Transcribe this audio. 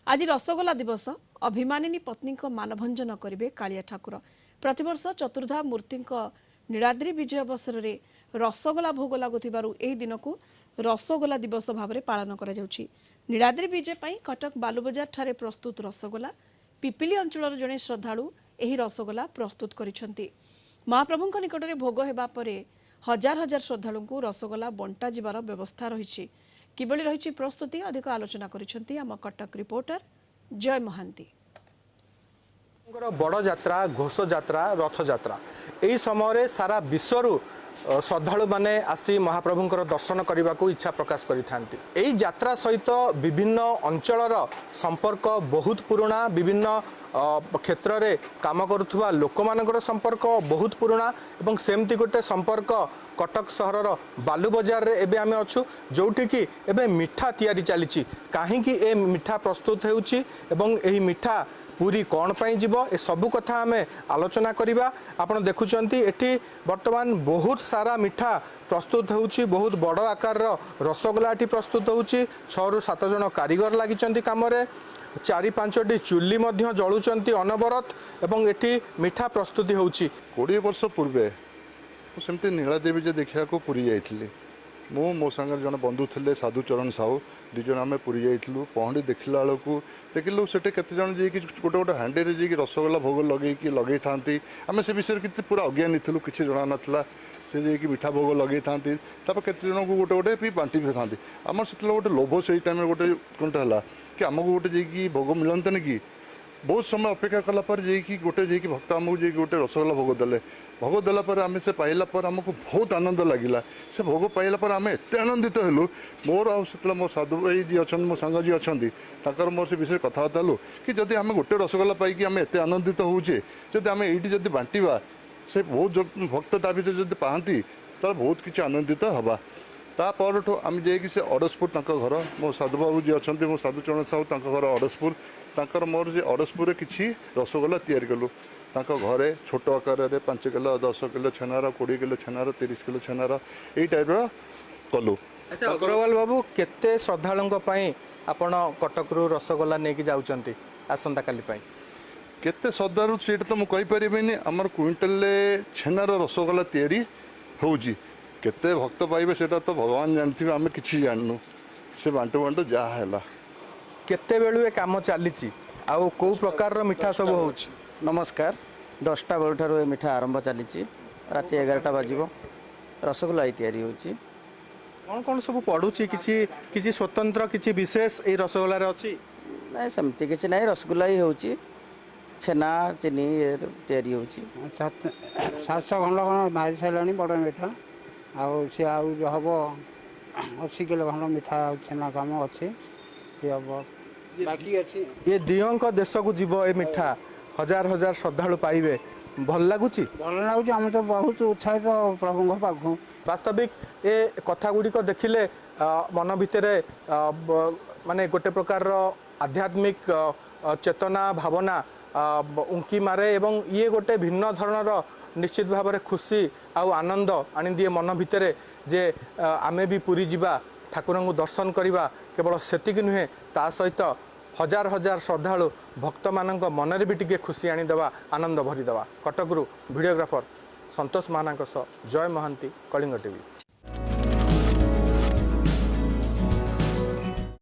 आज रसगोला दिवस अभिमानिनी पत्नी मानभंजन करेंगे कालिया ठाकुर। प्रतिवर्ष चतुर्धा मूर्ति नीलाद्री विजय अवसर में रसगोला भोग लगुथिबारु एही दिन को रसगोला दिवस भाव में पालन करा जाउछि। नीलाद्री विजय पई कटक बालुबजार ठारे प्रस्तुत रसगोला पिपिली अंचलर जड़े श्रद्धालु एही रसगोला प्रस्तुत करिसेंति। महाप्रभुଙ୍କ निकटरे भोग हेबा परे हजार हजार श्रद्धालु को रसगोला बंटा जिबार व्यवस्था रही। किबळी रही प्रस्तुति अधिक आलोचना करिसेंति आम कटक रिपोर्टर जय महांती। बड़ यात्रा घोष यात्रा रथ यात्रा यही समय सारा विश्व श्रद्धालु माने आसी महाप्रभुंकर दर्शन करने को इच्छा प्रकाश करिथांती। एही यात्रा सहित विभिन्न अंचलर संपर्क बहुत पुराना, विभिन्न क्षेत्र में काम करुवा लोक मानकर संपर्क बहुत पुराना एवं सेमती गोटे संपर्क कटक सहरर बालू बजार रे एबे आमे अछु जोठी कि एबे मिठा तैयारी चली। कहीं ए मिठा प्रस्तुत होउछि एवं एही मिठा पूरी कौन पाई जीव ए सबू कथा आम आलोचना करवा। आपण देखुंत एटी वर्तमान बहुत सारा मिठा प्रस्तुत होउछि, बहुत बड़ आकार रसगोला प्रस्तुत होउछि। 6 ରୁ 7 जन कारीगर लगी काम 4-5टी चुली जलुंट अनवरत एवं एटी मिठा प्रस्तुति होउछि। 20 वर्ष पूर्वे सेमती नीलादेवी जे देखा पुरी जाइली मो सांगे जन बंधु थे साधुचरण साहू दुज आम पुरी जाइलु। पहड़ी देखला बेलू देखिलु से केते जन जी गोटे गोटे हांडी रे जी रसगोला भोग लगे था आम से विषय कि पूरा अज्ञानी थी किसी जना नाला से जी मिठा भोग लगे था केते जन को गोटे गोटे भी बांटी भी था आम से गोटे लोभ से टाइम गोटे कौनटा है कि आमको गोटे जी भोग मिलतनी कि बहुत समय अपेक्षा कलापर जी गोटे जी भक्त आमको जी गोटे रसगोला भोग देले भोग देलापर आम से पाइला पर आमको बहुत आनंद लगिला। से भोग पाइला पर आम एत आनंदित हेलु मोर आसे मो साधु भाई जी अच्छा मो सांग जी अच्छा मोर से विषय कथबार्ता हेलु कि जदि आम गोटे रसगोला पाई आम एत आनंदित होचे जदि आम ये जब बांटा से बहुत भक्त ता भर जब पाती तो बहुत किसी आनंदित हवा। तापर आम जाकि से अड़सपुर घर मो साधु बाबू जी अच्छा मो साधुचरण साहू घर अड़सपुर तांकर मोर जे अड़सपुर किसी रसगोला तैयारी कलु घरे छोट आकार 5 किलो 10 किलो छेनार 20 किलो छेनार 30 किलो छेनार यही टाइप कलु। अच्छा अग्रवाल बाबू केते श्रद्धालुओं आपण कटक रु रसगोला नहीं जाउचंती आसंता काली पाई केते श्रद्धालु से तो मुझे कहीपरि आमर क्विंटाल छेनार रसगोला तैयारी होउची केते भक्त पाइबे सेटा तो भगवान जानथिबे आमे किछि जाननु से बांटो बांटो जहा हैला केते बेलु ए काम चलीची आउ को प्रकार रो मिठा सब होउची। नमस्कार 10टा बेलू ठार मिठा आरंभ चली राति 11टा बाजिबो रसगोला तैयारी होची। कौन कौन सब पड़ुची किछि स्वतंत्र किछि विशेष ए रसगोला रे अछि ना सेमती किछि नाही रसगोला ही होची छेना चीनी तैयारी होची। 700 खंड खंड मारी साराणी बड़ मिठा आउ सी आउ हम 80 किलो खंड मिठा छेना काम अच्छे बाकी अच्छी ये दियों देश को जीव ए मिठा हजार हजार श्रद्धालु पाइबे भल लगुच आम तो बहुत उत्साहित प्रभु पाख वास्तविक ए कथा गुड़िक देखिले मन भितर माने गोटे प्रकार आध्यात्मिक चेतना भावना उंकी मारे एवं ये गोटे भिन्न धरणर निश्चित भाव में खुशी आउ आनंद आनी दिए मन भितर जे आमे भी पुरी जीवा ठाकुर को दर्शन करवा केवल सेतिक नुहे ता सहित हजार हजार श्रद्धालु भक्त मानक मनरे भी टिके खुशी आनीदेवा आनंद भरीदेवा। कटकरू वीडियोग्राफर संतोष महाना जय महांती कलिंग टीवी।